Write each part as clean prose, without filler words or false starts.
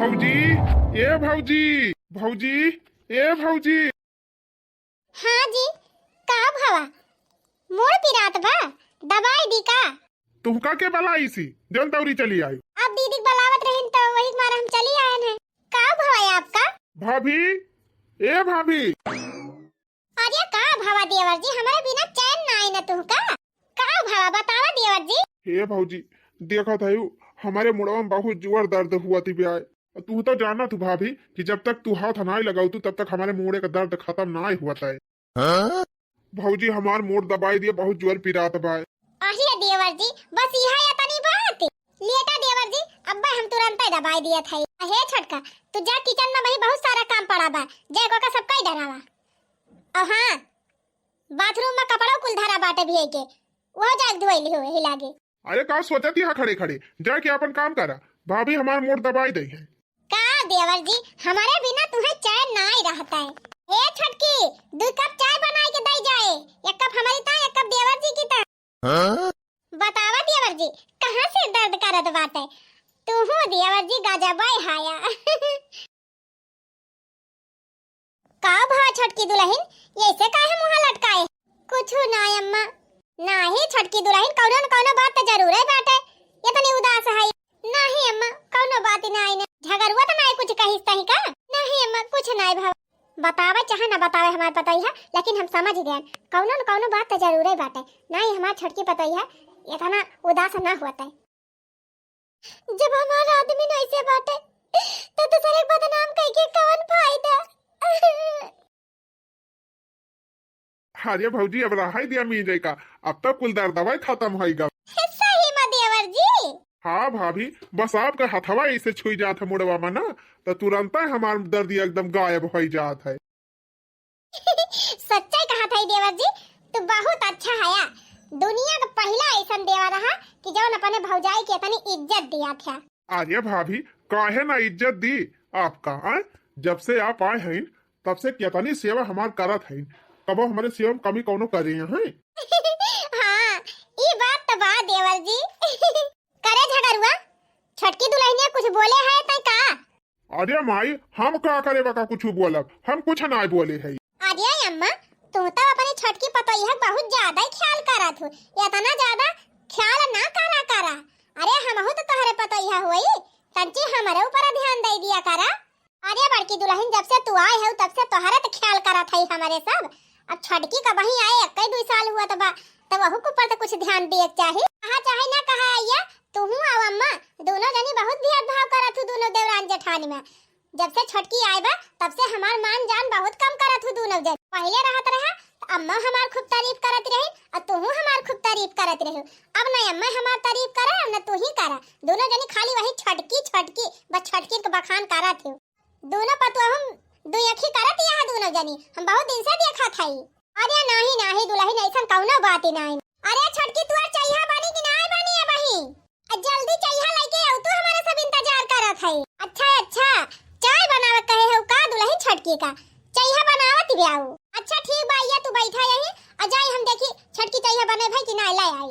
भौजी, ए भौजी, भौजी, ए भौजी। हाँ जी, का भावा मोड़ पिरात बा दवाई दी का तुमका के बलाई सी जल दौरी चली आई। अब दीदी बलावत रहिन तो वही मारा हम चली आए हैं। का भावा है आपका? भाभी, ए भाभी। अरे का भावा देवर जी, हमारे बिना चैन ना आई ना तुमका। का भावा बतावा देवर जी। हे भौजी, देखा था हमारे मुड़वा में बहुत जोर दर्द हुआ थी ब्याह। तू तो जाना तू भाभी कि जब तक तू हाथ ना लगाऊ तू तब तक हमारे मुड़े का दर्द खत्म ना हुआ था। भौजी हमार मोड़ दबाई दिए, बहुत जोर पिरात बा। अरे देवर जी बस यह या तनी बात लेटा देवर जी, अब्बा हम तुरंत ही दबाई दिया था। हे छोटका तू जा किचन में, वही बहुत सारा काम पड़ा बा, जय को का सबका ही डरावा। और हाँ बाथरूम में कपड़ा कुल धरा बाटे भी के वो जाग धोइली हो ही लागे। अरे का सोचती है खड़े खड़े जाके अपन काम करा। भाभी हमार मोड़ दबाई दई है। का देवर जी हमारे बिना तुम्हें चैन ना ही रहता है। हे छटकी 2 कप चाय बना के दे जाए, 1 कप हमारी ता 1 कप देवर जी की ता। बतावा देवर जी कहाँ से दर्द करत बाटे? तू हो देवर जी गजबाई हाया। का भा छटकी दुल्हन ऐसे काहे मुंह लटकाए? कुछ ना अम्मा, नाही छटकी दुल्हन कौनो न कौनो बात तो जरूर है बाटे। इतनी उदास है? नहीं अम्मा कौनो बात नहीं ने झगड़ुआ तो नहीं कुछ कहिस तही का? नहीं अम्मा कुछ नहीं भाव बतावे चाहे ना बतावे हमार पता ही है, लेकिन हम समझ गए कौनो न कौनो बात तो जरूर है बाटे। नहीं हमार छटकी पता ही है इतना उदास ना होता है। जब हमारा आदमी नहीं से बाटे तो दूसरे बदनाम कह के कौन फायदा? अरे भौजी अब रहा दिया मीजे का, अब तक कुल दर्द दवाई खत्म होएगा। सही में देवर जी। हाँ भाभी बस आपका हथवा ऐसे छुई जात है मुड़वा में ना तो तुरंत हमार दर्द एकदम गायब हो जात है। सच्चाई कहा था देवर जी, तू बहुत अच्छा है। दुनिया का पहला ऐसा देवर रहा कि जौन अपने भौजाई के इतनी इज्जत दिया था। अरे भाभी काहे ना इज्जत दी आपका आए? जब से आप आए हैं तब से कितनी सेवा हमार करत है, कबो हमारे सेवा में कमी कौनो करे हैं। हाँ ये बात तो बात देवर जी। करे झगड़ुआ छटकी दुल्हन ने कुछ बोले है तय का? अरे माई हम का करे बका कुछ बोलब, हम कुछ ना बोले है। अरे अम्मा तू तो अपनी छटकी पतोई बहुत ज्यादा ही ख्याल करत हो, इतना ज्यादा ख्याल ना करा। अरे हमहु तो तोहरे पतोई होई, तंची हमारे ऊपर ध्यान दे दिया करा। अरे बड़की दुल्हन जब से तू आए है तब से तोहरे तो ख्याल करत है हमारे सब। अब छटकी का वही आए 1-2 साल हुआ तो वहु के ऊपर तो कुछ ध्यान दिए चाहिए। कहा चाहे ना कहा आइया तू और अम्मा दोनों जनी बहुत भेदभाव करत हूँ दोनों देवरान जेठानी में। जब से छटकी आए बा तब से हमार मान जान बहुत कम करत हूँ दोनों जन। पहले रहत रहा तो अम्मा हमार खूब तारीफ करत रही और तू हमार खूब तारीफ करत रही। अब न अम्मा हमार तारीफ करे न तू ही करा, दोनों जनी खाली वही छटकी बस छटकी के बखान करत हूँ। दोनों पतुआ हम दो अखी करत यहाँ दोनों जनी हम बहुत दिन से देखा था। अरे नहीं दुल्हन ऐसा कौनो बात ही नहीं। अरे छटकी तू चाहिए बनी कि नहीं बनी है बही? जल्दी चाहिए लेके आओ, तू हमारे सब इंतजार करत है। अच्छा चाय बनावे कहे हो का दुल्हन छटकी का? चाहिए बनावत भी आओ। अच्छा ठीक बा या तू बैठा यहीं अजाई हम देखी छटकी चाहिए बने भाई कि नहीं लाई आई।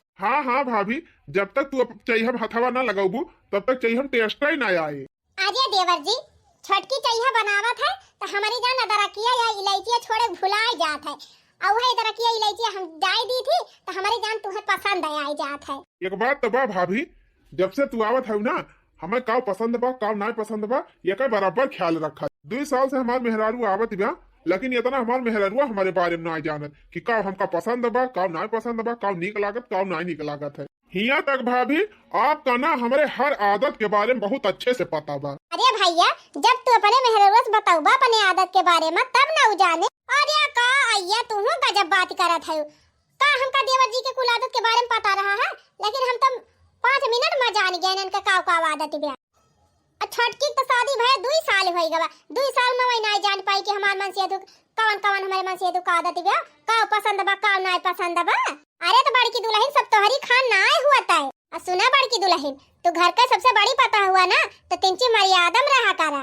हाँ भाभी जब तक तू चाहिए हथवा ना लगाऊ तब तक चाहिए हम टेस्ट ही ना आए। अरे देवर जी छटकी चाहिए बनावत है तो हमारी जान अदरकिया या इलायची छोड़े भुलाए जात है, और वही अदरकिया इलायची हम डाल दी थी तो हमारी जान तुम्हें पसंद आई जात है। एक बात तो बा भाभी, जब से तू आवत है ना हमें काव पसंद बा काव नहीं पसंद बा ये का बराबर ख्याल रखा। 2 साल से हमार मेहरारू आवत बा, लेकिन इतना हमार मेहरारू हमारे बारे में नहीं जानत कि काव हमका पसंद बा काव नहीं पसंद बा, काव नीक लागत काव नहीं नीक लागत है। यहाँ तक भाभी आपका ना हमारे हर आदत के बारे में बहुत अच्छे से पता बा। अरे भैया जब तू अपने मेहरारू से बताऊ बा अपने आदत के बारे में तब ना जाने। अरे का आइया तू गजब बात करत है का? हमका देवर जी के कुल आदत के बारे में पता रहा है, लेकिन हम तो 5 मिनट में जान गए इनका का आदत बा। छटकी तो शादी भय 2 साल हो गवा, 2 साल में वही नहीं जान पाई कि हमार मन से कौन हमारे मन से का आदत बा, का पसंद बा का नहीं पसंद बा। अरे तो बड़की दुल्हन सब तोहरी खान ना हुआ है। और सुना बड़की दुल्हन तू घर का सबसे बड़ी पता हुआ ना तो तिनची मर्यादम रहा करा।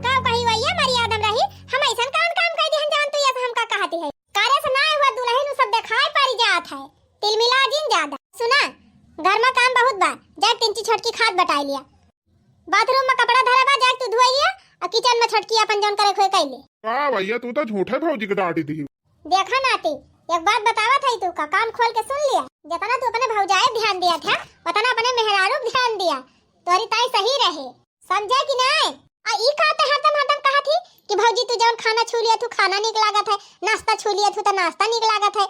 का कही वैया मर्यादम रही, हम ऐसा काम कर दी जान तू ये हमका कहती है। कार्य से ना हुआ दुल्हन सब दिखाई पड़ जात है, तिल मिला जिन ज्यादा। सुना घर में काम बहुत बा, जा तिनची छटकी खाद बटाई लिया। बाथरूम में कपड़ा धरा बा, जाके तू धोई लिया और किचन में छटकी अपन जौन करे खोए कैले। का भैया तू तो झूठे भौजी के डांटी थी। देखा नाती, एक बात बतावा था तू का कान खोल के सुन लिया। जितना तू अपने भौजाए ध्यान दिया था उतना अपने मेहरारू ध्यान दिया, तोरी ताई सही रहे, समझे कि नहीं? आ ई कहते हरदम कहा थी कि भौजी तू जौन खाना छू लिया तू खाना निक लागत है, नाश्ता छू लिया तू तो नाश्ता निक लागत है।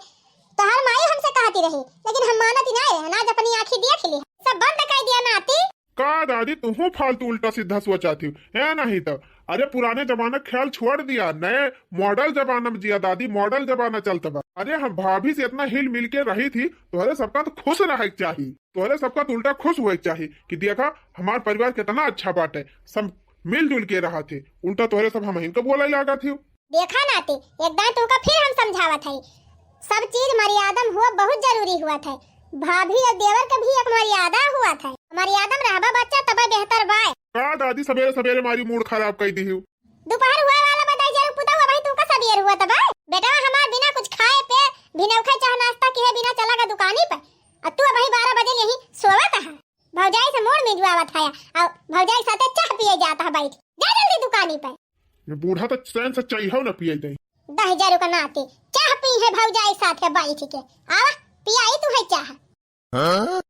तो हर माई हमसे कहती रही, लेकिन हम मानती नहीं, अनाज अपनी आंखी देख ली, सब बंद कर दिया नाती। का दादी तुम फालतू उल्टा सीधा सोचा थी है नहीं? तो अरे पुराने जमाने ख्याल छोड़ दिया, नए मॉडल जमाना में जिया दादी, मॉडल जमाना चलता बा। अरे हम भाभी से इतना हिल मिल के रही थी, तुम्हारे सबका तो खुश रहे चाहिए, तुम्हारे सबका तो उल्टा खुश हुए चाहिए कि देखा हमारा परिवार कितना अच्छा बाटे, सब मिलजुल के रहा थे, उल्टा तुम्हारे सब हम इनको बोला लगा थी। देखा नाती, एकदम तुमका फिर हम समझावत है, सब चीज मर्यादा हुआ बहुत जरूरी हुआ था। भाभी और देवर का भी एक मर्यादा हुआ था, मर्यादा में रहबा बच्चा तब बेहतर बाय। का दादी सवेरे सवेरे हमारी मूड खराब कर दी। दोपहर हुआ वाला बताई जरूर पुता हुआ भाई, तुमका सवेर हुआ तब बेटा हमार बिना कुछ खाए पे बिना उठे चाह नाश्ता किए बिना चला गया दुकानी पे, और तू भाई 12 बजे यही सोवत है। भौजाई से मोड़ में जुआवत है और भौजाई साथे चाह पिए जाता है, बैठ जा जल्दी दुकानी पे। ये बूढ़ा तो चैन से चाहिए ना पिए दे। 10,000 का नाते चाह पी है भौजाई साथे बैठ के, आवा पियाई तू है चाह। हाँ?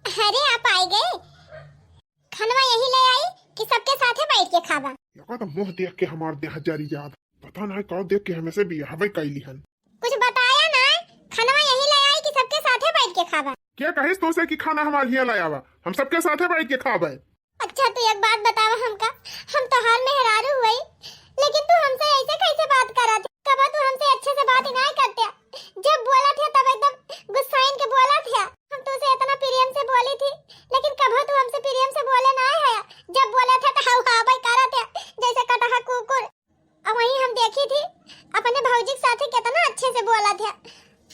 अरे आप आए गए, खाना यही ले आई कि सबके साथे बैठ के खावा? ये तो मुंह देख के हमार देह जरी याद, पता नहीं कौन देख के हमें से भी हवे कैली हन। कुछ बताया ना, खाना यही ले आई कि सबके साथे बैठ के खावा? क्या कहिस तो से कि खाना हमारे यहाँ लाया हुआ, हम सबके साथे बैठ के खावे। अच्छा तू एक बात बतावा हमका, हम तो हाल मेहरारू हुई, लेकिन तू हमसे ऐसे कैसे बात करा थी? कब तू हमसे अच्छे से बात ही नहीं करते, जब बोला थे तब एकदम गुस्साइन के बोला थे। हम तुझसे इतना प्रेम से बोली थी, लेकिन कब तू हमसे प्रेम से बोले ना है, जब बोला था तो हाउ हाउ भाई करा थे जैसे कटहा कुकुर। अब वही हम देखी थी अपने भौजी के साथ कितना अच्छे से बोला था,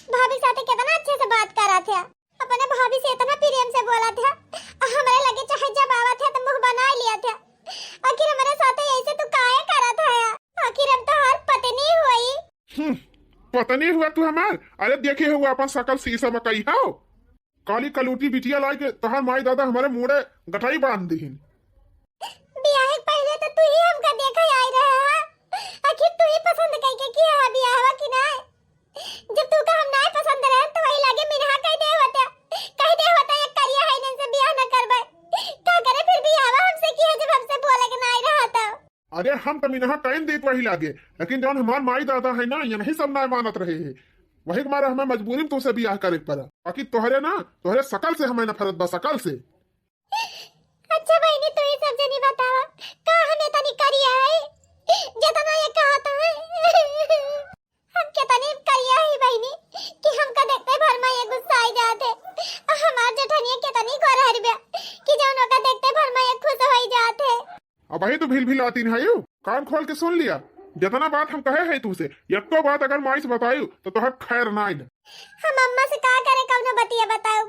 भाभी साथ कितना अच्छे से बात करा था, अपने भाभी से इतना प्रेम से बोला था, हमारे लगे चाहे जब आवा था तो मुंह बना लिया था। आखिर हमारे साथ ऐसे तू काहे करा था? आखिर हम तो हर पत्नी हुई। पत्नी हुआ तू हमार? अरे देखे हुआ अपन सकल शीशा में कही हो, काली कलूटी बिटिया लाई के तोहर माई दादा हमारे मुड़े गठाई बांध दी। ब्याह के पहले तो तू ही हमका देखा आई रहा, आखिर तू ही पसंद कई के किया है ब्याहवा कि नहीं? जब तू का हम नहीं पसंद रहे तो वही लगे मिनहा कह दे होता एक करिया है इनसे ब्याह न करबे, का करे फिर ब्याहवा हमसे किया जब हमसे बोले के नहीं रहा था। अरे हम तो मिनहा कहीं देख वही लागे, लेकिन जौन हमार माई दादा है ना ये नहीं सब ना मानत रहे है, वही हमारा हमें मजबूरी में तुझसे ब्याह करे पड़ा। बाकी तोहरे ना तोहरे शकल से हमें नफरत बा, शकल से। अच्छा बहनी तू ही सब जनी बतावा, का हमें तनी करिया है जितना ये कहा था हम कितनी करिया है बहनी कि हमका देखते भर में ये गुस्सा आ जाते, और हमार जेठनिया कितनी कर हरबे कि जौन का देखते भर में ये खुश हो जाते। अब वही तो भील आती नहीं, कान खोल के सुन लिया, जितना बात हम कहे है तुझसे एक तो बात अगर माई से बतायू तो तोहर खैर ना। हम अम्मा से का करे कौनो बतिया बताओ,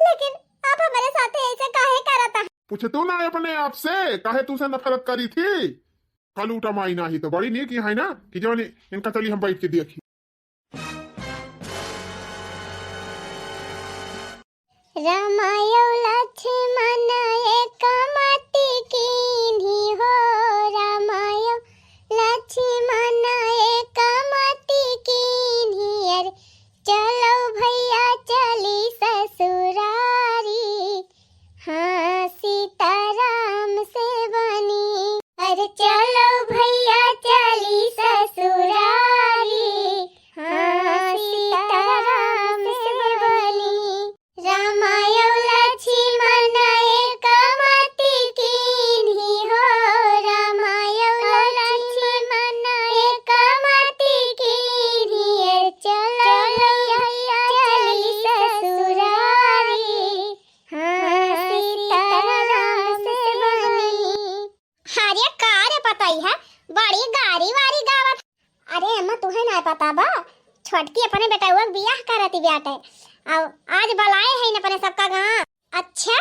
लेकिन आप हमारे साथ ऐसे काहे करता? पूछे तू ना अपने आप से काहे तुझसे नफरत करी थी? कल उठा माई ना ही तो बड़ी नहीं की है ना कि जब इनका चली हम बैठ के देखी। रामायो लक्ष्मण एक माटी कीन्ही हो, रामायो लक्ष्मण एक माटी कीन्ही, अरे चलो भैया चली ससुरारी, हाँ सीताराम से बनी, अरे चलो भैया चली ससुरारी, हाँ सीताराम से बनी। रामायो लक्ष्मण एक माटी कीन्ही हो, रामायो लक्ष्मण एक माटी कीन्ही, चलो भैया चली ससुरारी, हाँ सीताराम से बनी। अरे का रे पताई है बड़ी गाड़ी वारी गावत। अरे अम्मा तुहे ना पता बा, छोटकी अपने बेटा बियाह करती बेटे, अब आज बुलाए है अपने सबका गांव। अच्छा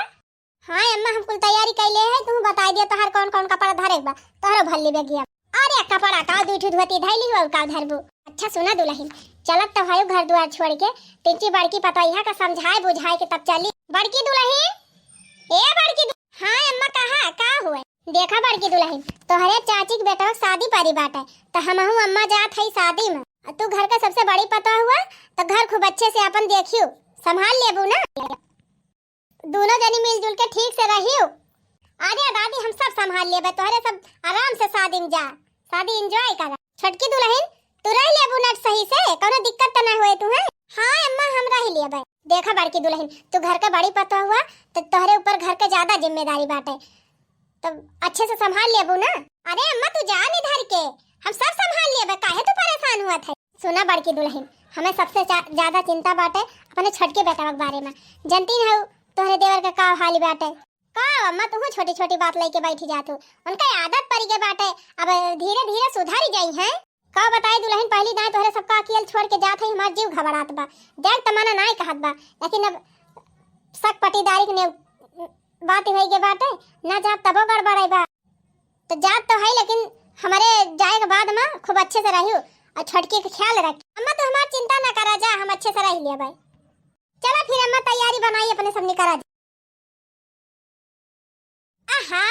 हाँ अम्मा हम कुल तैयारी कैले है, तुम बता दिया तोहर कौन कौन कपड़ा धरे बा, तोहरो भल्ली बेगिया। अरे कपड़ा का दूठ धोती धैली हो का धरबू। अच्छा सुना दुल्हन, चलत तो भाई घर द्वार छोड़ के टिंची बड़की पतोहिया का समझाए बुझाए के तब चली। बड़की दुल्हन, ए बड़की हाँ अम्मा कहा का हुए? देखा बड़की दुल्हन तोहरे चाची के बेटा शादी पारी बाटे तो हमहू अम्मा जात है शादी में। तू घर का सबसे बड़ी पता हुआ तो घर खूब अच्छे से अपन देखियो संभाल लेबू ना। दोनों जनी मिलजुल के ठीक से रहियो। अरे दादी हम सब संभाल लेबे, तोहरे सब आराम से शादी में जा, शादी एंजॉय कर। छोटकी दुल्हन तू रह लेबू ना सही से, कोनो दिक्कत तो ना होए तू है? हाँ अम्मा हम रह लेबे। देखा बड़की दुल्हन तू घर का बड़ी पता हुआ तो तोहरे ऊपर घर के ज्यादा जिम्मेदारी बाटे, तो अच्छे से संभाल लेबू ना। अरे अम्मा तू जा निधर के, हम सब संभाल लेबे, काहे तू परेशान हुआ था? सुना बड़की दुल्हन हमें सबसे ज्यादा चिंता बाटे अपने छोटके बेटा के बारे में। जानती है तोहरे देवर का का हाल बाटे? का अम्मा तू छोटी छोटी बात लेके बैठी जातू, उनका आदत पड़ गई बाटे, अब धीरे धीरे सुधारी जाई है। का बताए दुल्हन पहली दाई तोहरे सबका अकेले छोड़ के जात है, हमार जीव घबरात बा। देख तमन्ना नहीं कहत बा, लेकिन अब सक पटीदारी ने बात होई के बाटे ना जात तबो गड़बड़ाई बा। तो जात तो है लेकिन हमारे जाए के बाद में खूब अच्छे से रहियो और छोटकी का ख्याल रख। अम्मा तो हमार चिंता ना करा जा, हम अच्छे से रह लिए भाई। चलो फिर अम्मा तैयारी बनाई अपने सबने करा। आहा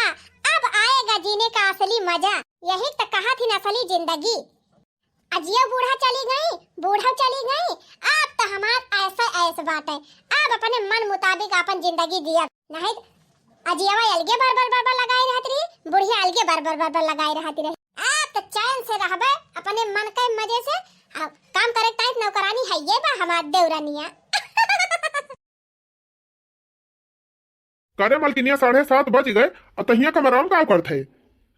अब आएगा जीने का असली मजा, यही तो कहा थी ना असली जिंदगी। अजिया बूढ़ा चली गई, बूढ़ा चली गई, अब तो हमार ऐसा बात है। अब अपने मन मुताबिक अपन जिंदगी जिया, नहीं अजियावा अलगे बार लगाई रहती रही, बुढ़िया अलगे बार लगाई रहती रही। अब तो चैन से रहबे अपने मन के मजे से। काम करे टाइट नौकरानी है ये बा हमार देवरानिया। करे मलकिनिया 7:30 बज गए और तहिया कमरान का करते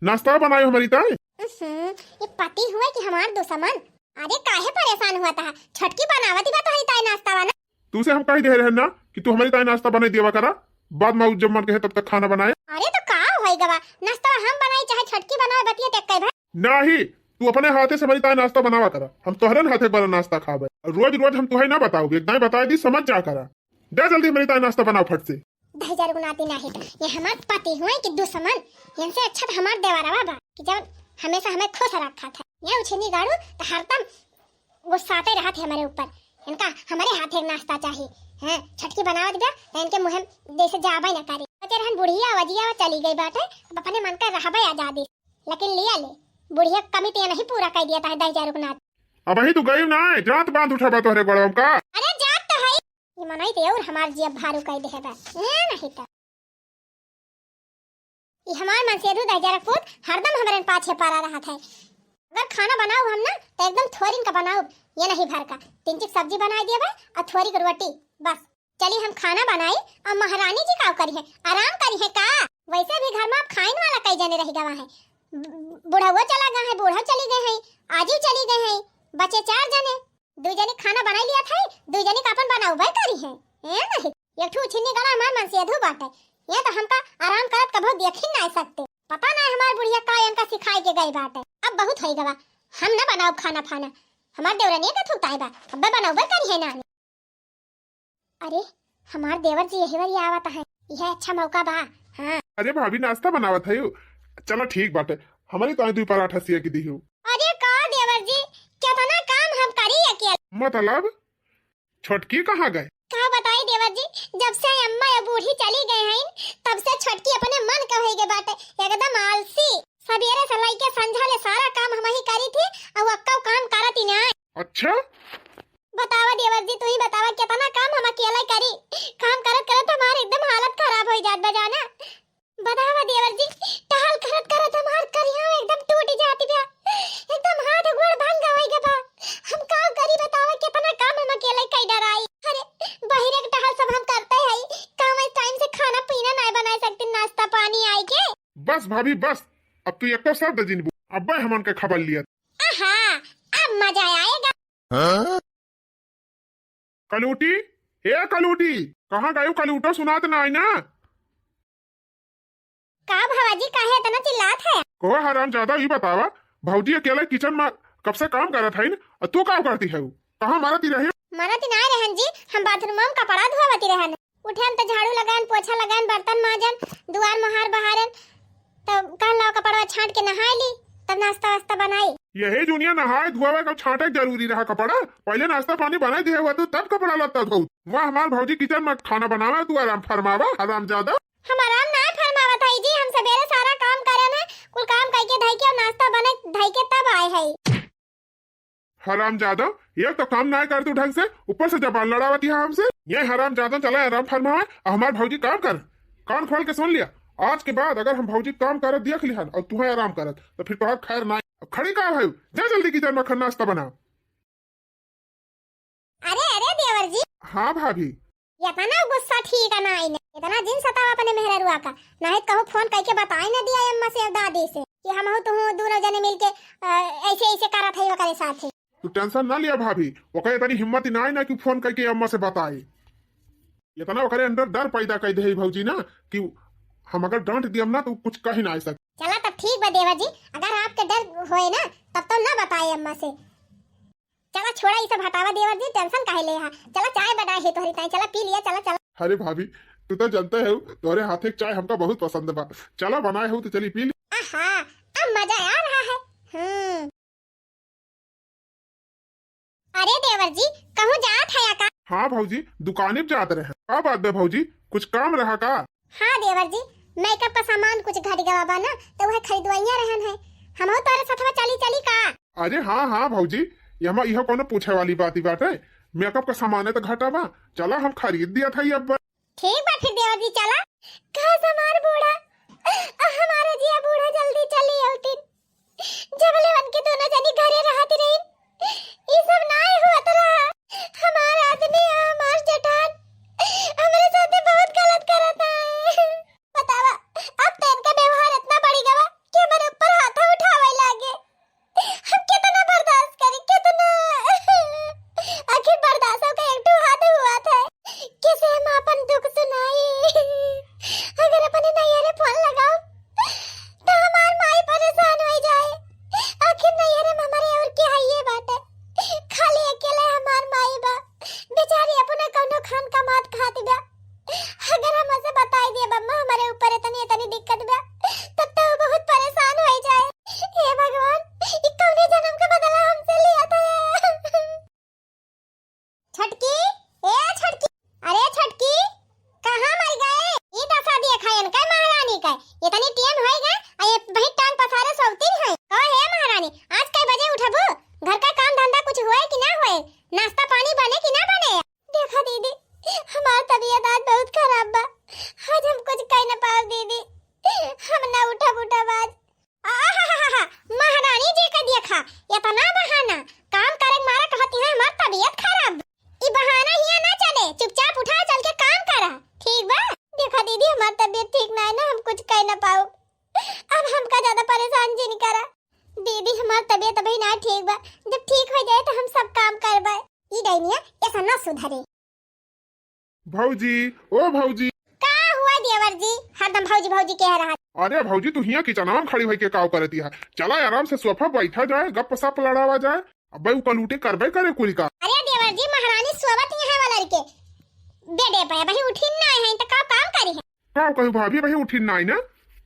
नाश्ता बनाए हमारी ताई। ये पति हुए कि हमार दुश्मन? अरे काहे परेशान हुआ था? छटकी बनावती बा तोहरी ताई नाश्ता बना। तू से हम कही दे रहे ना कि तू हमारी ताई नाश्ता बना दिया करा, बाद में जब मन कहे तब तक खाना बनाए। अरे तो का होई गवा, नाश्ता हम बनाई चाहे छटकी बनाए बतिया टेक भाई। नहीं तू अपने हाथे से हमारी ताई नाश्ता बनावा करा, हम तोहरे हाथे बना नाश्ता खावे। रोज रोज हम तुहे ना बताओगे, एक दाई बता दी समझ जा करा। दे जल्दी हमारी ताई नाश्ता बनाओ फट से। दहजार गुनाती नहीं ये हमार पति हुए कि दुश्मन? इनसे अच्छा तो हमार देवरवा बा कि जब हमेशा हमें खुश रखा था। ये उछनी गाड़ू तो हरदम गुस्साते रहा थे हमारे ऊपर। इनका हमारे हाथे नाश्ता चाहिए हैं, छटकी बनावत दिया तो इनके मुंह जैसे जाबे न करे। बचे रहन बुढ़िया वजिया चली गई बाटे, अब अपने मन का रहबे आजादी, लेकिन लिया ले बुढ़िया कमी तो नहीं पूरा कर दिया था। दहजार गुनात अब ही तू गई ना जात बांध उठा बा तोहरे गड़म का। अरे जात तो है ये मनाई तो और हमार जीव भारू कह दे बा नहीं तो ये हमार मन से दहजार फूट हरदम हमारे पाछे पारा रहा था। अगर खाना बनाओ हम ना तो एकदम थोड़ी का बनाओ, ये नहीं भर का 3 सब्जी बना दिया भाई और थोड़ी की रोटी बस। चलिए हम खाना बनाई और महारानी जी का करी है आराम करी है का। वैसे भी घर में आप खाइन वाला कई जने रह गवा है, बूढ़ा वो चला गया है, बूढ़ा चली गए हैं, आजू चली गए हैं, बचे 4 जने। 2 जने खाना बना लिया था, 2 जने का अपन बनाओ भाई करी है नहीं। एक ठू छिन्नी गला हमार मन से अधू बात है, ये तो हमका आराम करत कभो देख ही नहीं सकते। पता नहीं हमार बुढ़िया का इनका सिखाई के गई बात है। अब बहुत होई गवा, हम ना बनाओ खाना फाना, हमार देवरानी का थूकता है बा, अब बनाओ बा करी है ना। अरे हमार देवर जी यही बार आवत है, यह अच्छा मौका बा। हां अरे भाभी नाश्ता बनावत है, चलो ठीक बाटे, हमारी ताई 2 पराठा सिया की दी हो। अरे का देवर जी कितना काम हम करी अकेले, मतलब छोटकी कहाँ गए? का बताई देवर जी, जब से अम्मा या बूढ़ी चली गए हैं तब से छटकी अपने मन का होई गे बाटे, एकदम आलसी। सवेरे से लेके संझा ले सारा काम हम ही करी थी और अक्का काम करत ही ना। अच्छा बतावा देवर जी, तू ही बतावा कितना काम हम अकेले करी, काम करत करत हमार एकदम हालत खराब हो जात बजाना। बतावा देवर जी, टहल करत करत हमार करिया एकदम टूट जाती बा, एकदम हाथ गोड़ भांग गई गे बा। हम का करी बतावा कितना काम हम अकेले कई डराई। अरे बाहर के टहल सब हम करते हैं, काम इस टाइम से खाना पीना नहीं बना सकते, नाश्ता पानी आई के। बस भाभी बस, अब तू एक शब्द जिनबू अब हमन के खबर लिया। आहा अब मजा आएगा। हाँ? कलूटी ए कलूटी कहाँ गए? कलूटो सुनात ना आई ना। का भाजी काहे इतना चिल्लात है? को हराम ज्यादा ही बतावा, भौजी अकेले किचन में कब से काम करत है ना, तू का करती है? कहाँ मारती रहे? मारती ना रहन जी, हम बाथरूम में कपड़ा धोवती रहन, उठे हम तो झाड़ू लगान, पोछा लगान, बर्तन माजन, दुआर मोहार बहारन, तब कल लाओ कपड़ा छांट के नहा ली, तब नाश्ता वास्ता बनाई। यही दुनिया नहाए धुआवे का छाटे जरूरी रहा कपड़ा। पहले नाश्ता पानी बना दिया हुआ तू तब कपड़ा लत्ता धो। वहाँ हमार भौजी किचन में खाना बनावा तू आराम फरमावा हरामजादा। हम आराम ना फरमावा था जी, हम सवेरे सारा काम करन है, कुल काम करके धई के और नाश्ता बने धई के तब आए है। हरामजादा एक तो काम ना कर तू ढंग से, ऊपर से जबान लड़ावती है हमसे। ये हरामजादा चला आराम फरमावा और हमार भौजी काम कर। कान खोल के सुन लिया, आज के बाद अगर हम भौजी काम करत देख लिहन और तुम्हें आराम करत तो फिर तो खैर ना। खड़ी का भाई जा जल्दी किचन में नाश्ता बना। अरे अरे देवर जी। हाँ भाभी। इतना गुस्सा ठीक है ना, इतना जिन सतावा अपने मेहररुआ का नहीं कहूँ फोन करके बताई ना दिया अम्मा से और दादी से कि हम हो तुम दोनों जने मिलके ऐसे ऐसे करत है वकरे साथ। तू टेंशन ना लिया भाभी, ओकरे इतनी हिम्मत ही ना आई ना कि फोन करके अम्मा से बताए। इतना ओकरे अंदर डर पैदा कर दे भौजी ना कि हम अगर डांट दियम ना तो कुछ कही ना सके। चला तब ठीक बा देवर जी, अगर आपके डर होए ना तब तो ना बताए अम्मा से। चला छोड़ा ये सब हटावा देवर जी, टेंशन काहे ले हा। चला चाय बनाए है तोहरी ताई, चला पी लिया। चला चला। अरे भाभी तू तो जानते है तोरे हाथे की चाय हमका बहुत पसंद बा। चला बनाए हो तो चली पी ली। आहा अब मजा आ रहा है। अरे देवर जी कहूँ जात है का? हाँ भौजी दुकाने पे जाते रहे। का बात बे भौजी, कुछ काम रहा का? हाँ देवर जी, मेकअप का सामान कुछ घट गया बा ना तो वह खरीदवाइया रहन है। हम हो तोरे साथवा चली चली का? अरे हाँ हाँ भौजी, यह यह कोनो पूछे वाली बात ही बात है। मेकअप का सामान है तो घटा बा, चला हम खरीद दिया था। अब ठीक बा फिर देवर जी चला। कहा हमार बूढ़ा हमारे जिया बूढ़ा जल्दी चली होती जबले बन के दोनों जनी घरे रहती रही। ये सब नाय हुआ तो रहा हमारा आदमी हमार जठान हमारे साथ बहुत गलत करता है। बतावा अब तो इनका व्यवहार इतना बढ़ गया कि हमारे ऊपर हाथ उठावे लागे। हम कितना बर्दाश्त करें कितना। आखिर बर्दाश्त का एक हाथ हुआ था कैसे हम अपन दुख सुनाई। अगर अपने नैयरे फोन लगाओ तो हमार माई परेशान हो जाए। आखिर नैयरे में हमारे और क्या है ये बात है, खाली अकेले हमार माई बा बेचारी अपने कौनो खान का मात खाती बा। अगर हम उसे बताई दिए बम्मा हमारे ऊपर इतनी इतनी दिक्कत बा तब तो वो बहुत परेशान हो जाए। हे भगवान ये कौने जन्म का बदला हमसे लिया था। छटकी ए छटकी, अरे छटकी कहाँ मर गए? ये दशा देखा इनका महारानी का इतनी टेम होएगा ये वही टांग पसारे सोती है। कहो हे महारानी आज कई बजे उठबो? घर का काम धंधा कुछ हुए कि ना हुए? नाश्ता पानी बने कि ना बने? देखा दीदी हमार तबीयत आज बहुत खराब बा, आज हम कुछ कह न पाओ दीदी, हम ना उठब आज। आहा महारानी जी का देखा इतना बहाना काम करे मारा कहती है हमार तबीयत खराब। ये बहाना ही ना चले, चुपचाप उठा चल के काम करा ठीक बा। देखा दीदी हमार तबीयत ठीक ना है ना, हम कुछ कह न पाओ। अब हमका ज्यादा परेशान जी नहीं करा दीदी, हमार तबीयत अभी ना ठीक बा, जब ठीक हो जाए तो हम सब काम करबे। ई डायनिया ऐसा ना सुधरे। भौजी ओ भौजी का हुआ देवर जी हरदम भौजी भौजी कह रहा? अरे भौजी तू हिया किचन में खड़ी होई के काव करती है। चला आराम से सोफा बैठा जाए, गप सप लड़ावा जाए। अब भाई कलूटे करबे करे कुल का। अरे देवर जी महारानी सोवत यहाँ वाला के बेडे पे भाई उठी ना है तो का काम करी है? का कहूं भाभी भाई उठी ना ना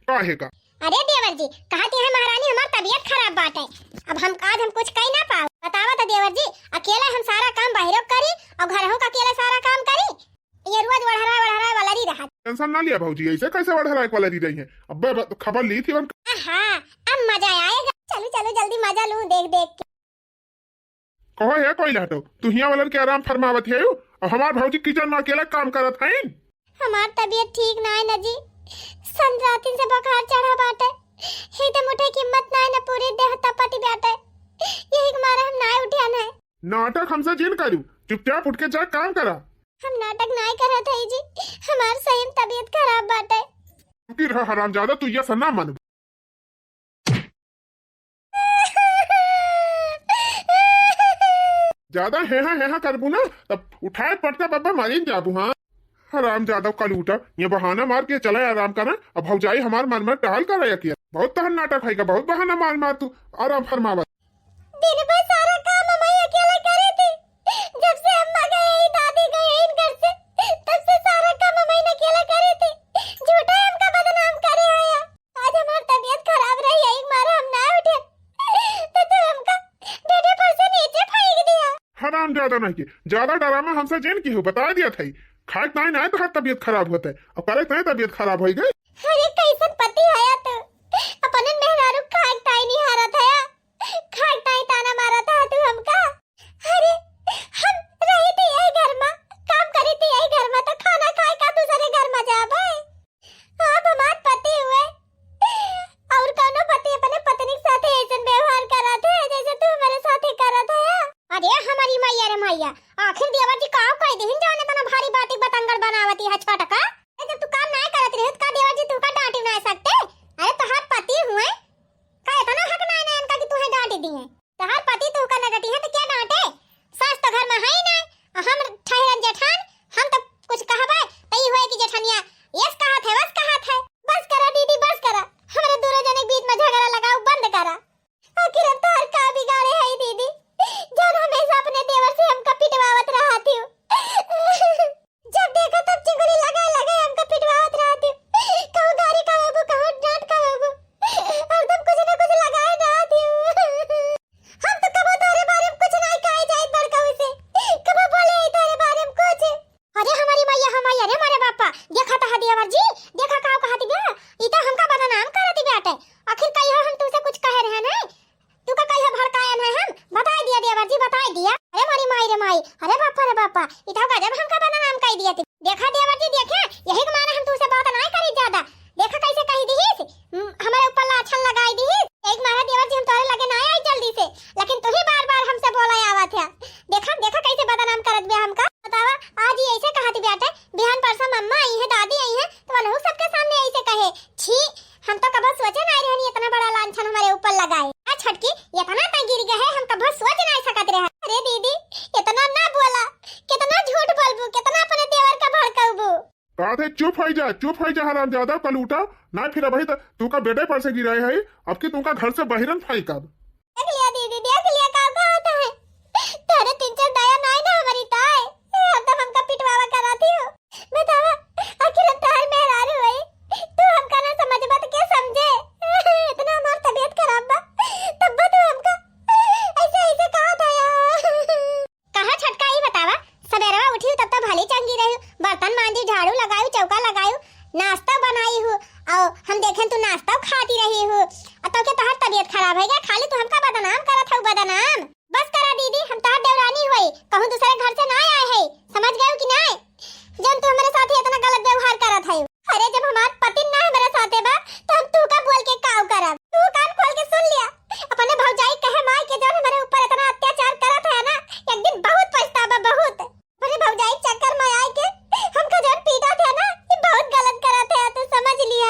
काहे का? अरे देवर जी कहती है महारानी हमार तबीयत खराब बात है, अब हम आज हम कुछ कह ना पाओ। बतावा तो देवर जी अकेला हम सारा काम बाहरों करी और घर हो का अकेला सारा काम करी। ये रोज बढ़ा वाला ही रहा। टेंशन ना लिया भौजी, ऐसे कैसे बढ़ा वाला दी रही है। अब खबर ली थी उनका। हाँ अब मजा आएगा, चलो चलो जल्दी मजा लूं देख देख के। कहो है कोई लाटो तू हिया वाला के आराम फरमावत है और हमार भौजी किचन में अकेला काम करत है। हमार तबीयत ठीक ना है ना जी, संद्रातिन से बुखार चढ़ा बाटे, एकदम उठे की हिम्मत ना है ना, पूरी देह तपटी बाटे, यही मारे हम ना उठिया ना। नाटक हमसे जिन करू, चुपचाप उठ के जा काम करा। हम नाटक ना करत है जी, हमार सही में तबीयत खराब बाटे। की रहा हरामजादा तू ये सन्ना मन ज्यादा है करबू ना तब उठाए पड़ता बाबा मारी जाबू। हाँ हराम ज्यादा कल उठा ये बहाना मार के चला आराम करना। अब भौजाई हमार मन में टहल कर रहा किया, बहुत तहन नाटक है का, बहुत बहाना मार मार तू आराम फरमावा। दिन भर सारा काम मैं अकेले करे थी, जब से अम्मा गई दादी गई इन घर से तब से सारा काम मैं अकेले करे थी। झूठा हमका बदनाम करे आया। आज हमारी तबीयत खराब रही है, एक मारा हम ना उठे तो तुम ज्यादा नहीं की, ज्यादा ड्रामा हमसे जेन की हो बता दिया था। खाए नहीं ना तो तबीयत खराब होता है और करे तो तबीयत खराब हो गई। अरे कैसन पति आया तो अपने मेहरारू खाए ताई नहीं हारा था, खाए ताई ताना मारा था तू हमका। अरे हम रही थी यही घर में, काम करी थी यही घर में, तो खाना खाए का दूसरे घर में जा भाई। आप हमार पति हुए और कौनो पति अपने पत्नी के साथ ऐसा व्यवहार करा थे जैसे तू हमारे साथ ही करा था। अरे हमारी मैया रे मैया, आखिर देवर जी काव कह दिहिन जाने तना भारी बाटी बतंगड़ बनावती है छटका। जब तू काम नहीं करत रही का देवर जी तू का डांटी नहीं सकते। अरे तोहार पति हुए का इतना हक नहीं ना इनका कि तू है डांटी दिए। तोहार पति तू का न डटी है तो क्या डांटे, सास तो घर में है ही नहीं। हम ठहरन जेठान, हम तो कुछ कहबे तई होए कि जेठानिया यस कहा थे बस कहा थे। बस करा दीदी बस करा, हमारे दोनों जने बीच में झगड़ा लगाओ बंद करा। आखिर हम तोहार का बिगाड़े है दीदी, जब हमेशा अपने देवर से हमका पिटवावत रहा थी। जब देखो तब चिंगड़ी लगा लगा हमका पिटवावत रहा थी। कहूं गाड़ी का बाबू, कहूं डांट का बाबू, और तुम कुछ न कुछ लगाए रहा थी। हम तो कबो तोरे बारे में कुछ नहीं कहे जाए बड़का उसे, कबो बोले तोरे बारे में कुछ। अरे हमारी मैया हमारी, अरे हमारे बापा देखा था देवर जी, देखा का कहती बे ई तो हमका बदनाम करती बेटे। आखिर कहियो हम तुमसे कुछ कह रहे हैं तू का कहियो भड़कायन है, हम बता दिया देवर जी बता दिया। अरे मारी माई रे माई, अरे बापा इतना का जब हमका बदनाम कह दिया थी। देखा देवर जी देखे यही के माने हम तुमसे बात नहीं करी ज्यादा। देखा कैसे कही दी हमारे ऊपर लाछन लगाई दी। एक मारा देवर जी हम तोरे लगे ना आई जल्दी से, लेकिन तू ही बार-बार हमसे बोला आवत है। देखा कैसे बदनाम करत बे हमका। बतावा आज ही ऐसे कहती बेटे, बिहान परसों मम्मा आई है दादी आई है तो वनहु सबके सामने ऐसे कहे। छी हम तो कभी सोचे नहीं रहनी इतना बड़ा लांछन हमारे ऊपर लगाए। आ छटकी इतना तक गिर गए हम कभी सोच नहीं सकत रहे। अरे दीदी इतना ना बोला, कितना झूठ बोलबू, कितना अपने देवर का भड़काऊबू। कहा थे चुप हो जा हराम ज्यादा कल उठा ना फिर अभी तो तू का बेटे पर से गिराए है। अब की तू का घर से बहिरन फाई कब। देख लिया दीदी देख लिया का होता है। तेरे तीन चार दया नहीं ना हमारी ताए, अब तो हमका पिटवावा कराती हो। बतावा आखिर हम तार मेहरारू है, तू हमका ना समझ बात के समझे। इतना हमार तबीयत खराब बा तब तू हमका ऐसे कहा था यार। कहां छटका ही बतावा, सवेरवा उठी तब तो भली चंगी रही, बर्तन मांजी, झाड़ू लगाई, चौका लगाई, नाश्ता बनाई हूं और हम देखें तू नाश्ता खाती रही हूं। तो के तोहर तबीयत खराब है क्या, खाली तू हमका बदनाम करत हऊ बदनाम। बस करा दीदी हम तोहर देवरानी होई, कहूं दूसरे घर से ना आए है, समझ गए कि नहीं। जब तू हमारे साथ इतना गलत व्यवहार करत है, अरे जब हमार पति ना हमारे साथे बा तो हम तू का बोल के काव करब। तू कान खोल के सुन लिया, अपने भौजाई कहे माई के जब हमारे ऊपर इतना अत्याचार करत है ना, एक दिन बहुत पछतावा बहुत। अपने भौजाई चक्कर में आए के हमका जब पीटा था ना, ये बहुत गलत करत है, तू समझ लिया।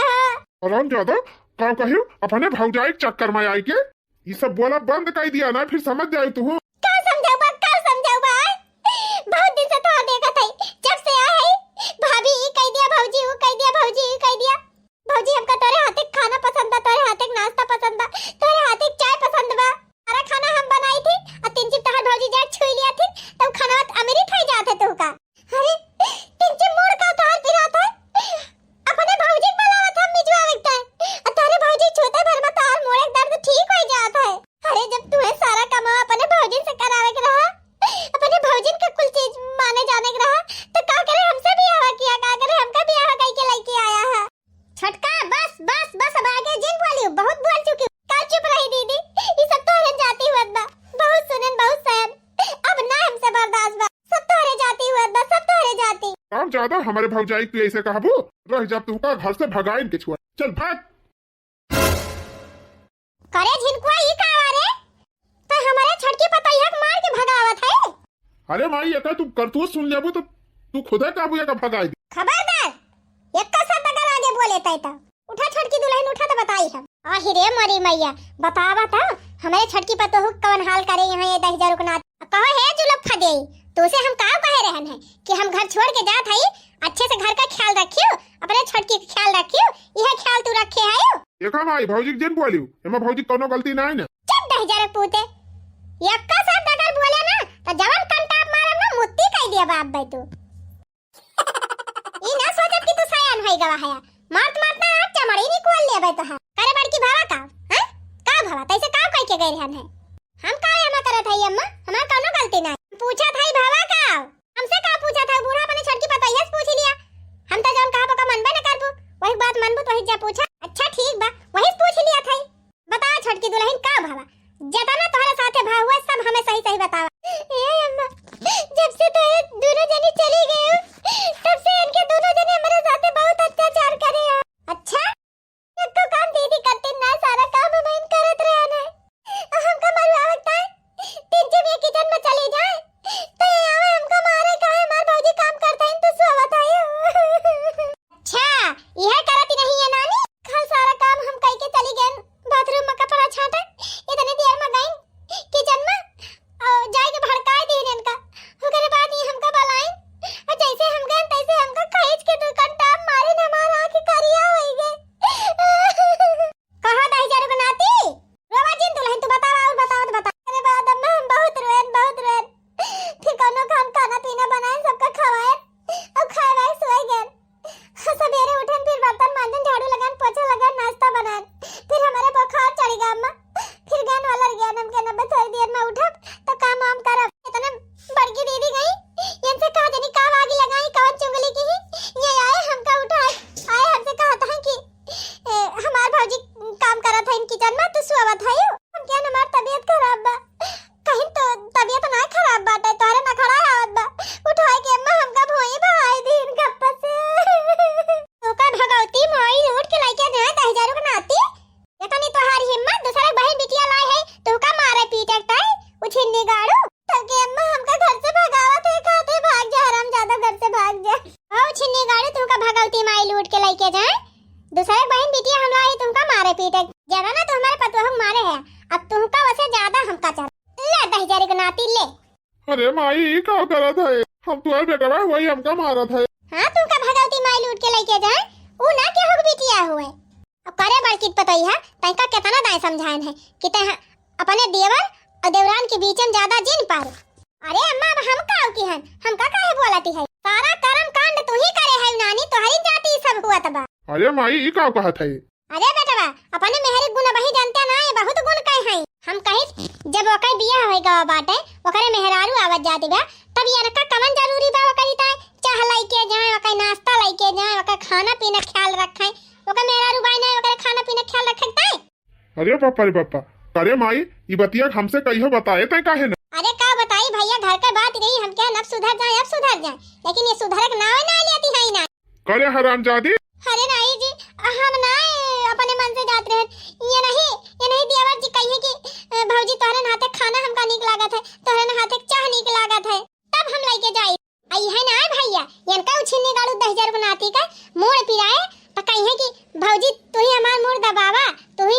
आराम ज्यादा का कहियो अपने भौजाई चक्कर में आई के ये सब बोला बंद कर दिया ना, फिर समझ जाए तू। का समझाऊ बा बहुत दिन से तो देखा था, जब से आए भाभी ई कह दिया, भौजी वो कह दिया, भौजी ई कह दिया। भौजी हमका तोरे हाथे खाना पसंद बा, तोरे हाथे नाश्ता पसंद बा, तोरे हाथे चाय पसंद बा। सारा खाना हम बनाई थी और तीन चिप तोहर भौजी जा छुई लिया थी तब खाना अमृत खाई जात है तू का। अरे तीन चिप मोड़ का तोहर पिरा था, अपने भौजी बुलावत हम मिजवावे था और तोरे भौजी छोटे भर में तोहर मोड़ दर्द ठीक हो जात है। अरे जब तू है सारा काम अपने भौजी से करावे के रहा, अपने भौजी के कुल चीज माने जाने के रहा, तो का करे हमसे भी आवा किया, का करे हमका भी आवा कई के लेके आया है। छटका बस अब आगे जिन बोली बहुत बोल चुकी, कल चुप रही दीदी, ये सब तो हरन जाती हुआ बा, बहुत सुनन बहुत सहन, अब ना हमसे बर्दाश्त बा, सब तो हरे जाती हुआ बा, सब तो हरे जाती। अब ज्यादा हमारे भौजाई तू ऐसे कहबू रह जब तू का घर से भगाइन के छुआ, चल भाग। करे झिनकुआ ई का रे, तो हमारे छटकी पतैया के मार के भगावत है। अरे माई एका तू करतूत सुन लेबू तो तू खुदे काबू एका भगाई दे। खबरदार एक का शब्द अगर आगे बोले तो उठा छटकी दुल्हन उठा तो बताई हम। आहिरे मरी मैया बतावा था हमारे छटकी पतोहू कौन हाल करे यहाँ ये 10,000 रुकना कहो है जुलफ फदे तो उसे हम काव कहे रहन है कि हम घर छोड़ के जात हई, अच्छे से घर का ख्याल रखियो, अपने छटकी का ख्याल रखियो, यह ख्याल तू रखे है। देखा माई भौजी जिन बोलियो एमा भौजी कोनो गलती नहीं ना। चुप 10,000 पूते एक का शब्द अगर बोले ना तो जवान कंटाप मारम ना मुत्ती कह दिया बाप भाई तू। ई ना सोचत कि तू सयान होई गवा है, मारत मारत ना चमड़ी नहीं खोल ले भाई तो है करे बड़की भावा का हैं का भावा तैसे का कह के गए रहन है। हम का एमा करत हई अम्मा, हमार कोनो गलती नहीं, पूछा था ही भावा का हमसे का पूछा था बूढ़ा अपने छटकी पतैया से पूछ लिया। हम तो जौन कहा पका मनबे न करबू वही बात मनबू तो वही जा पूछा। अच्छा ठीक बा वही पूछ लिया था। बता छटकी दुल्हन का भावा जतना तोहरे साथे भाव हुआ सब हमें सही सही बतावा। ए अम्मा जब से तो दोनों जने चली गए हो तब से इनके दोनों जने हमारे साथे बहुत अत्याचार करे हैं। अच्छा एक तो काम दीदी करती ना सारा काम हम इन करत रहे ना हमका मरवा लगता है तीन जब ये किचन में चली जाए तो यहाँ हमको मारे काहे मार भौजी काम करता है तो सोवत है। अच्छा यह करती नहीं है नानी कल सारा काम हम कई के चली गए बाथरूम में कपड़ा छाटे इतने देर में गई किचन में और जाके भड़काए दी इनका ओकरे बाद ये हमका बलाई और जैसे हम गए तैसे हमका खींच के दुकान टाप मारे न हमारा आंख करिया होई गए। कहां दाई जरू नाती रोवा जिन दुल्हन तू बतावा और बताओ तो बता। अरे बाद अम्मा हम बहुत रोए फिर कोनो काम खाना पीना बनाए सबका खवाए और खाए वाए सोए गए। सवेरे उठन फिर बर्तन मांजन झाड़ू लगान पोछा लगान नाश्ता बनान फिर हमारे बुखार चढ़ गया अम्मा फिर गन वाला गया हम के नब्बे थोड़ी देर में उठब तो काम वाम करब। इतना बड़की दीदी गई इनसे कहा देनी काम आगे लगाई कवन चुंगली की ही ये आए हमका उठाए आए हमसे कहता है कि हमार भौजी काम करत है इन किचन में तू सोवत है हम क्या हमार तबीयत खराब बा कहीं तो तबीयत ना खराब बाटे तोरे ना खड़ा आवत बा उठाए के अम्मा हमका भोई भाई दिन गप्पा से तो का भगवती मोई उठ के लाइके जाए 10,000 का नाती इतनी तोहारी हिम्मत दूसरा बहन बिटिया लाई है तो का मारे पीटकता है उछिन्नी गाड़ू तब के अम्मा हमका घर से भगावत है खाते भाग जा हराम ज्यादा घर से भाग जा ओ उछिन्नी गाड़ू तू का भगवती माई लूट के लाइके जाए दूसरे बहन बिटिया हम लाई तुमका मारे पीटक ज्यादा ना तुम्हारे पतोह हम मारे है अब तुमका वैसे ज्यादा हमका चल ले 10,000 का नाती ले। अरे माई का करत है हम तुम्हारे बेटा वही हमका मारत है। हां तुमका भगवती माई लूट के लेके जाए ऊ ना के हो बिटिया हुए अब करे बड़की पतई है तैका कितना दाई समझाएन है कि ते अपने देवर और देवरान के बीच में ज्यादा जिन पार। अरे अम्मा अब हम काऊ की हन हमका काहे बोलती है सारा कर्म कांड तू ही करे है नानी तोहरी जाति सब हुआ तबा। अरे माई ई का कहत है। अरे बेटवा अपने मेहरी गुण वही जानते ना है बहुत गुण कहे हैं हम कहीं जब ओकर बियाह होएगा बाटे ओकरे मेहरारू आवत जाती बा तब ये का कमन जरूरी बा ओकरी ताए चाह लेके जाए ओकर नाश्ता लेके जाए ओकर खाना पीना ख्याल रखे ओकर मेहरारू बाई ना ओकर खाना पीना ख्याल रखता है। अरे पापा रे पापा अरे माई ई बतिया हमसे कहियो बताए तय काहे ना। अरे का बताई भैया घर का बात नहीं हम क्या अब सुधर जाए लेकिन ये सुधरक ना लेती है ना करे हरामजादी। अरे नहीं जी हम ना अपने मन से जाते हैं ये नहीं देवर जी कहिए कि भौजी तोहरे हाथे खाना हमका नीक लागत है तोहरे हाथे चाह नीक लागत है तब हम लेके जाई आई है ना भैया इनका उछिन्नी गाड़ू 10,000 बनाती का मोड़ पिराए तो कहिए कि भौजी तू ही हमार मोड़ दबावा तू ही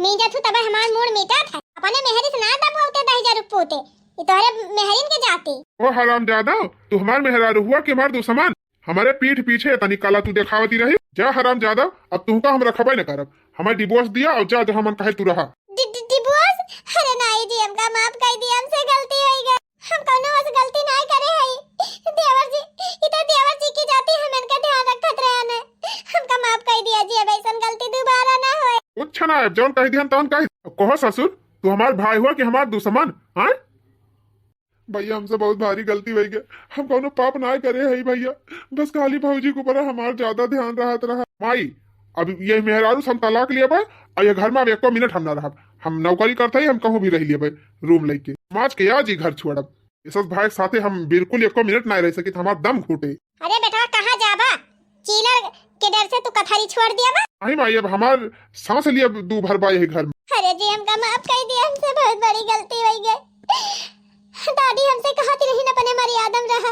मीजा तू तब हमार मोड़ मिटा था अपने मेहरी से ना दबावते 10,000 पोते ये तोहरे मेहरीन के जाती। ओ हरामजादा तू हमार मेहरारू हुआ कि हमार दुश्मन हमारे पीठ पीछे तनी काला तू दिखावती रही जा हरामजादा अब तुमका हम रखबे न करब हमारे डिवोर्स दिया और जा जहां मन कहे तू रहा। डिवोर्स अरे नहीं जी हमका माफ कर दिया हमसे गलती हो गई हम कोनो वस गलती नहीं करे है देवर जी इधर देवर जी की जाती हम इनका ध्यान रखत रहना हमका माफ कर दिया जी अब ऐसा गलती दोबारा ना होए। कुछ ना है जौन कह दिहन तौन कह कहो ससुर तू हमार भाई हुआ कि हमार दुश्मन हां भैया हमसे बहुत भारी गलती हो गई हम कोनो पाप ना करे है भैया बस खाली भौजी के ऊपर हमार ज्यादा ध्यान रहा माई अब ये मेहरारू हम तलाक लिए भाई और ये घर में अब 1 मिनट हम ना रहा हम नौकरी करते ही हम कहूँ भी रह लिए भाई रूम लेके माच के आज ही घर छोड़ब इस भाई साथे हम बिल्कुल 1 मिनट ना रह सके हमारा दम घूटे। अरे बेटा कहाँ जाबा चीलर के डर से तू कथारी छोड़ दिया बा नहीं माई अब हमार सांस लिए दू भर बाई है घर में। अरे जी हमका माफ कर दिया हमसे बहुत बड़ी गलती हो गई दादी हमसे कहती रही अपने मर्यादम रहा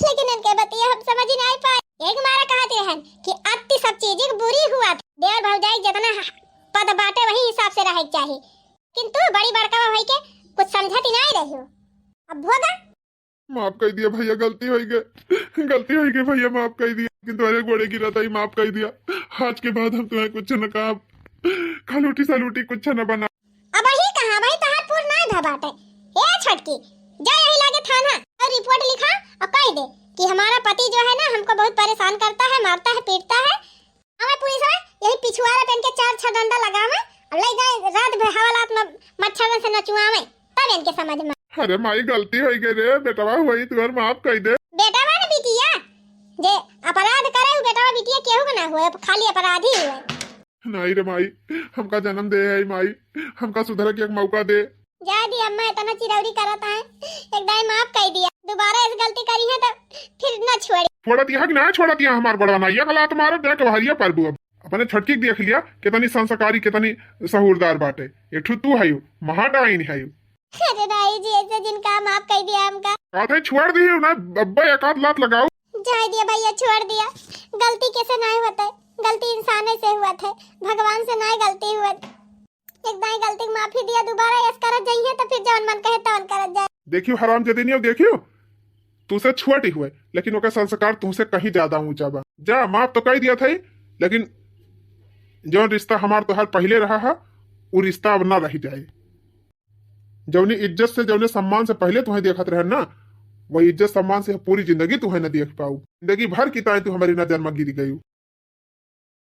लेकिन इनके बतिया हम समझ नहीं पाए एक मारा कहती रहन कि अति सब चीजें बुरी हुआ देवर भौजाई जितना पद बाटे वही हिसाब से रहे चाहिए किंतु बड़ी बड़का भाई के कुछ समझती नहीं रही हो अब भोगा। माफ कर दिया भैया गलती हो गई भैया माफ कर दिया किंतु तुम्हारे गोड़े गिरा था माफ कर दिया आज के बाद हम तुम्हें कुछ न कहा खालूटी सालूटी कुछ न बना। अब ही कहां भाई तहार पूर ना था बाटे ए छटकी जा यही लागे थाना और रिपोर्ट लिखा और कह दे कि हमारा पति जो है ना हमको बहुत परेशान करता है मारता है पीटता है हमें पुलिस है यही पिछुआरा पहन के 4 डंडा लगावे और ले जाए रात भर हवालात में मच्छर से नचुआवे तब इनके समझ में। अरे माई गलती हो गई रे बेटवा, हुई तुम्हारे माफ कर दे। बेटा वाला बिटिया जे अपराध करे उ बेटा बिटिया केहू के ना हुए, खाली अपराधी हुए। नहीं रे माई, हमका जन्म दे है माई, हमका सुधर के एक मौका दे। जा दी अम्मा इतना चिरौरी करता है, एक दाई माफ कर दिया, दोबारा इस गलती करी है तो फिर न छोड़ी। छोड़ा दिया कि ना छोड़ा दिया हमार बड़ा ना, ये गला तुम्हारा देख बहरिया परबू। अब अपने छटकी देख लिया कितनी संस्कारी कितनी सहूरदार बाटे। एक तू है महाडाइन है। अरे दाई जी ऐसे जिनका माफ कर दिया हमका, कहते छोड़ दी ना अब्बा, एक आध लात लगाओ। जा दिया भैया, छोड़ दिया। गलती कैसे नहीं होता, गलती इंसान से हुआ था, भगवान से नहीं गलती हुआ। एक दाई गलती माफी दिया, दोबारा ऐसा करत जाइए तो फिर जौन मन कहे तौन करत जाए। देखियो हराम जदिनियो, देखियो तुसे छोटी हुए लेकिन ओके संस्कार तुमसे कहीं ज्यादा ऊंचा बा। जा माफ तो कह दिया था, लेकिन जो रिश्ता हमार तो हर पहले रहा है वो रिश्ता अब ना रह जाए। जौनी इज्जत से जौने सम्मान से पहले तुम्हें देखत रहे ना, वही इज्जत सम्मान से पूरी जिंदगी तुम्हें न देख पाऊ। जिंदगी भर की ताई तू हमारी नजर में गिर गई।